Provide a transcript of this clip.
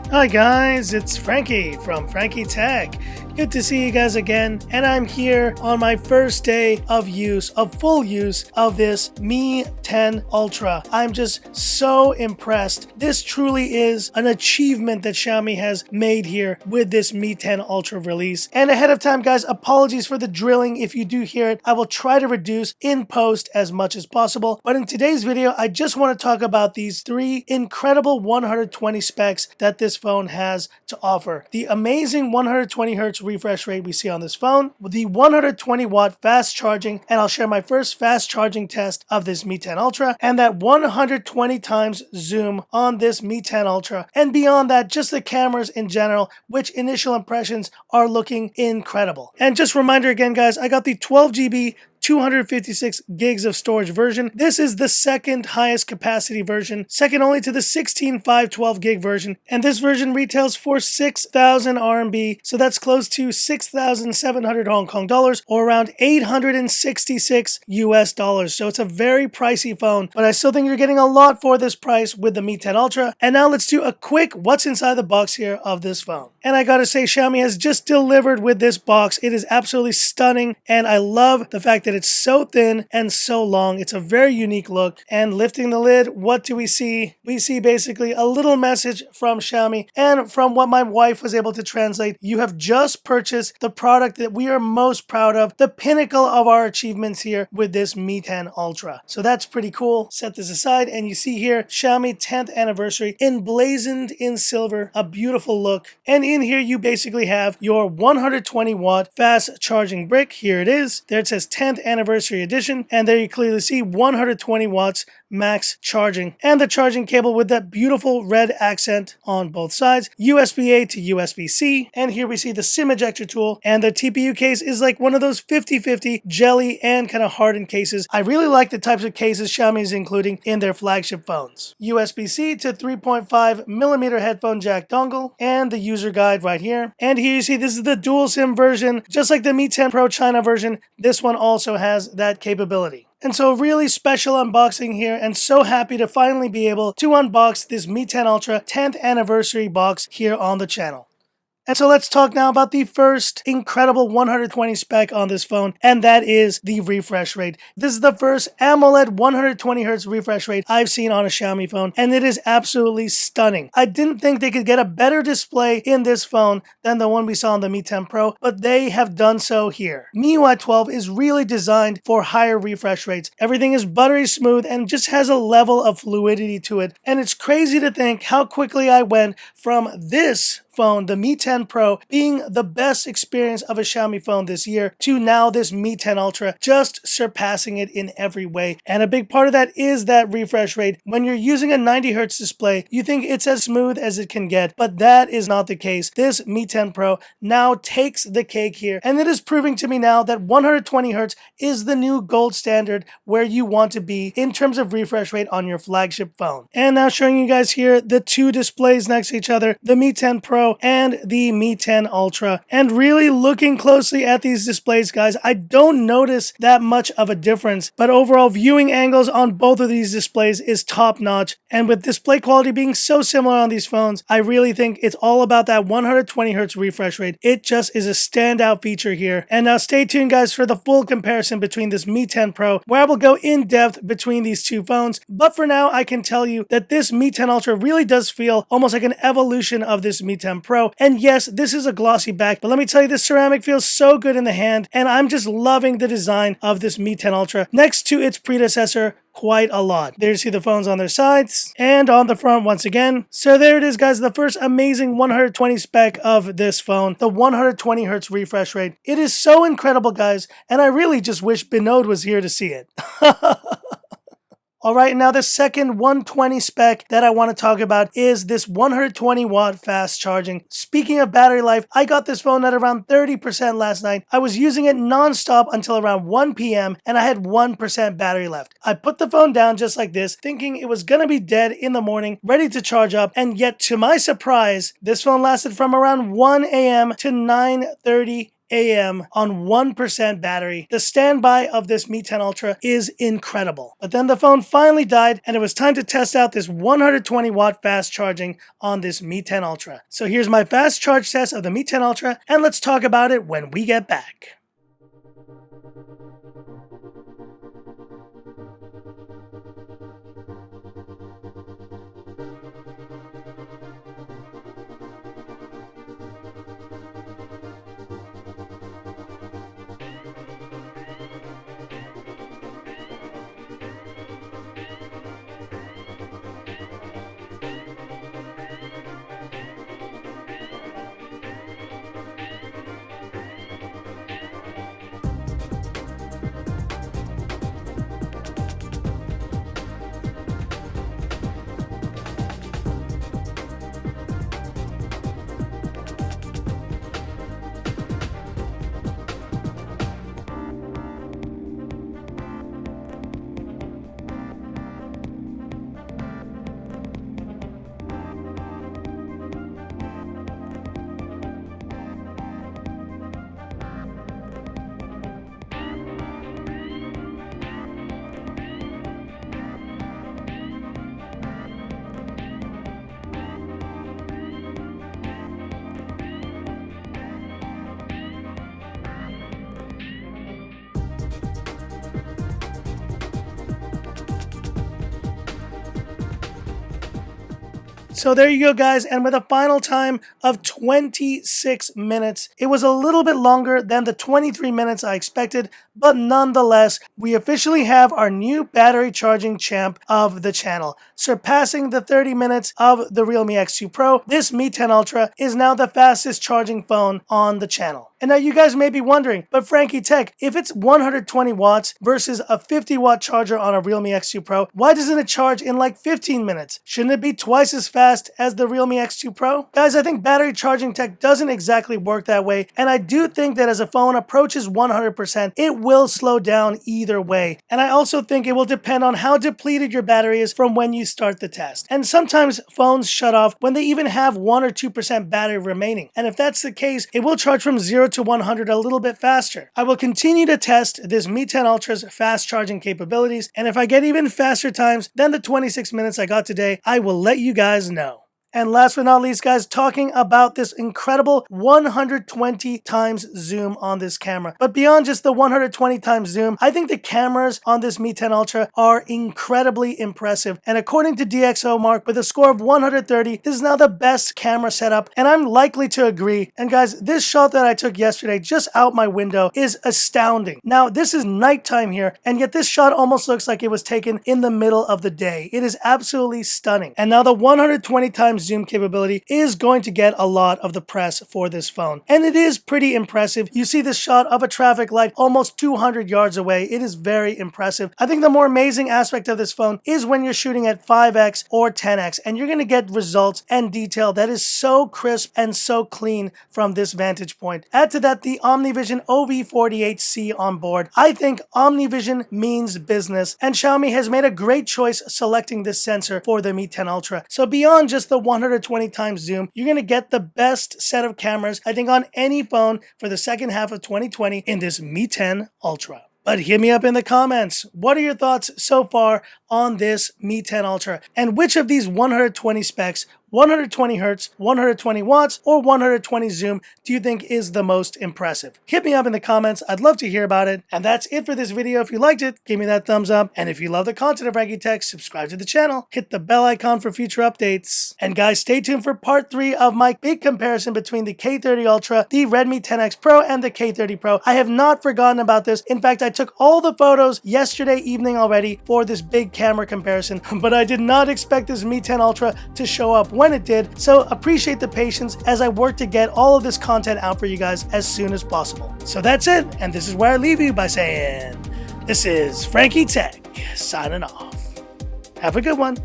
Hi guys, it's Frankie from Frankie Tech. Good to see you guys again, and I'm here on my first day of full use of this Mi 10 Ultra. I'm just so impressed. This truly is an achievement that Xiaomi has made here with this Mi 10 Ultra release. And ahead of time guys, apologies for the drilling. If you do hear it, I will try to reduce in post as much as possible. But in today's video, I just want to talk about these three incredible 120 specs that this phone has to offer. The amazing 120 Hz refresh rate we see on this phone, with the 120 watt fast charging, and I'll share my first fast charging test of this Mi 10 Ultra, and that 120 times zoom on this Mi 10 Ultra. And beyond that, just the cameras in general, which initial impressions are looking incredible. And just reminder again guys, I got the 12 GB 256 gigs of storage version. This is the second highest capacity version, second only to the 16/512 gig version, and this version retails for 6,000 RMB, so that's close to 6,700 Hong Kong dollars, or around 866 US dollars. So it's a very pricey phone, but I still think you're getting a lot for this price with the Mi 10 Ultra. And now let's do a quick what's inside the box here of this phone. And I gotta say, Xiaomi has just delivered with this box. It is absolutely stunning, and I love the fact that it's so thin and so long. It's a very unique look. And lifting the lid, what do we see? We see basically a little message from Xiaomi, and from what my wife was able to translate, you have just purchased the product that we are most proud of, the pinnacle of our achievements here with this Mi 10 Ultra. So that's pretty cool. Set this aside, and you see here Xiaomi 10th anniversary emblazoned in silver, a beautiful look. And in here you basically have your 120 watt fast charging brick. Here it is. There it says 10th anniversary edition, and there you clearly see 120 watts max charging, and the charging cable with that beautiful red accent on both sides, USB-A to USB-C, and here we see the SIM ejector tool, and the TPU case is like one of those 50-50 jelly and kind of hardened cases. I really like the types of cases Xiaomi is including in their flagship phones. USB-C to 3.5mm headphone jack dongle, and the user guide right here. And here you see this is the dual SIM version, just like the Mi 10 Pro China version. This one also has that capability. And so really special unboxing here, and so happy to finally be able to unbox this Mi 10 Ultra 10th anniversary box here on the channel. And so let's talk now about the first incredible 120 spec on this phone, and that is the refresh rate. This is the first AMOLED 120 Hz refresh rate I've seen on a Xiaomi phone, and it is absolutely stunning. I didn't think they could get a better display in this phone than the one we saw on the Mi 10 Pro, but they have done so here. MIUI 12 is really designed for higher refresh rates. Everything is buttery smooth and just has a level of fluidity to it, and it's crazy to think how quickly I went from this phone, the Mi 10 Pro, being the best experience of a Xiaomi phone this year, to now this Mi 10 Ultra just surpassing it in every way. And a big part of that is that refresh rate. When you're using a 90 Hz display, you think it's as smooth as it can get, but that is not the case. This Mi 10 Pro now takes the cake here, and it is proving to me now that 120 Hz is the new gold standard where you want to be in terms of refresh rate on your flagship phone. And now showing you guys here the two displays next to each other, the Mi 10 Pro and the Mi 10 Ultra. And really looking closely at these displays, guys, I don't notice that much of a difference, but overall viewing angles on both of these displays is top notch. And with display quality being so similar on these phones, I really think it's all about that 120 Hz refresh rate. It just is a standout feature here. And now stay tuned guys for the full comparison between this Mi 10 Pro, where I will go in depth between these two phones. But for now, I can tell you that this Mi 10 Ultra really does feel almost like an evolution of this Mi 10 Pro. And yes, this is a glossy back, but let me tell you, this ceramic feels so good in the hand, and I'm just loving the design of this Mi 10 Ultra next to its predecessor quite a lot. There you see the phones on their sides and on the front once again. So there it is guys, the first amazing 120 spec of this phone, the 120 Hz refresh rate. It is so incredible guys, and I really just wish Binod was here to see it. Alright, now the second 120 spec that I want to talk about is this 120 watt fast charging. Speaking of battery life, I got this phone at around 30% last night. I was using it non-stop until around 1 p.m. and I had 1% battery left. I put the phone down just like this, thinking it was going to be dead in the morning, ready to charge up, and yet to my surprise, this phone lasted from around 1 a.m. to 9:30 a.m. on 1% battery. The standby of this Mi 10 Ultra is incredible. But then the phone finally died, and it was time to test out this 120 watt fast charging on this Mi 10 Ultra. So here's my fast charge test of the Mi 10 Ultra, and let's talk about it when we get back. So there you go, guys, and with a final time of 26 minutes, it was a little bit longer than the 23 minutes I expected, but nonetheless, we officially have our new battery charging champ of the channel. Surpassing the 30 minutes of the Realme X2 Pro, this Mi 10 Ultra is now the fastest charging phone on the channel. And now you guys may be wondering, but Frankie Tech, if it's 120 watts versus a 50 watt charger on a Realme X2 Pro, why doesn't it charge in like 15 minutes? Shouldn't it be twice as fast as the Realme X2 Pro? Guys, I think battery charging tech doesn't exactly work that way, and I do think that as a phone approaches 100%, it will slow down either way. And I also think it will depend on how depleted your battery is from when you start the test. And sometimes phones shut off when they even have 1 or 2% battery remaining. And if that's the case, it will charge from 0 to 100 a little bit faster. I will continue to test this Mi 10 Ultra's fast charging capabilities, and if I get even faster times than the 26 minutes I got today, I will let you guys know. And last but not least, guys, talking about this incredible 120 times zoom on this camera. But beyond just the 120 times zoom, I think the cameras on this Mi 10 Ultra are incredibly impressive. And according to DxOMark, with a score of 130, this is now the best camera setup, and I'm likely to agree. And guys, this shot that I took yesterday just out my window is astounding. Now, this is nighttime here, and yet this shot almost looks like it was taken in the middle of the day. It is absolutely stunning. And now the 120 times zoom capability is going to get a lot of the press for this phone. And it is pretty impressive. You see this shot of a traffic light almost 200 yards away. It is very impressive. I think the more amazing aspect of this phone is when you're shooting at 5x or 10x, and you're going to get results and detail that is so crisp and so clean from this vantage point. Add to that the OmniVision OV48C on board. I think OmniVision means business, and Xiaomi has made a great choice selecting this sensor for the Mi 10 Ultra. So beyond just the 120 times zoom, you're going to get the best set of cameras, I think, on any phone for the second half of 2020 in this Mi 10 Ultra. But hit me up in the comments. What are your thoughts so far on this Mi 10 Ultra? And which of these 120 specs, 120 Hz, 120 watts, or 120 zoom do you think is the most impressive? Hit me up in the comments. I'd love to hear about it. And that's it for this video. If you liked it, give me that thumbs up. And if you love the content of Frankie Tech, subscribe to the channel. Hit the bell icon for future updates. And guys, stay tuned for part 3 of my big comparison between the K30 Ultra, the Redmi 10X Pro, and the K30 Pro. I have not forgotten about this. In fact, I took all the photos yesterday evening already for this big camera comparison, but I did not expect this Mi 10 Ultra to show up when it did, so appreciate the patience as I work to get all of this content out for you guys as soon as possible. So that's it, and this is where I leave you by saying, this is Frankie Tech, signing off. Have a good one.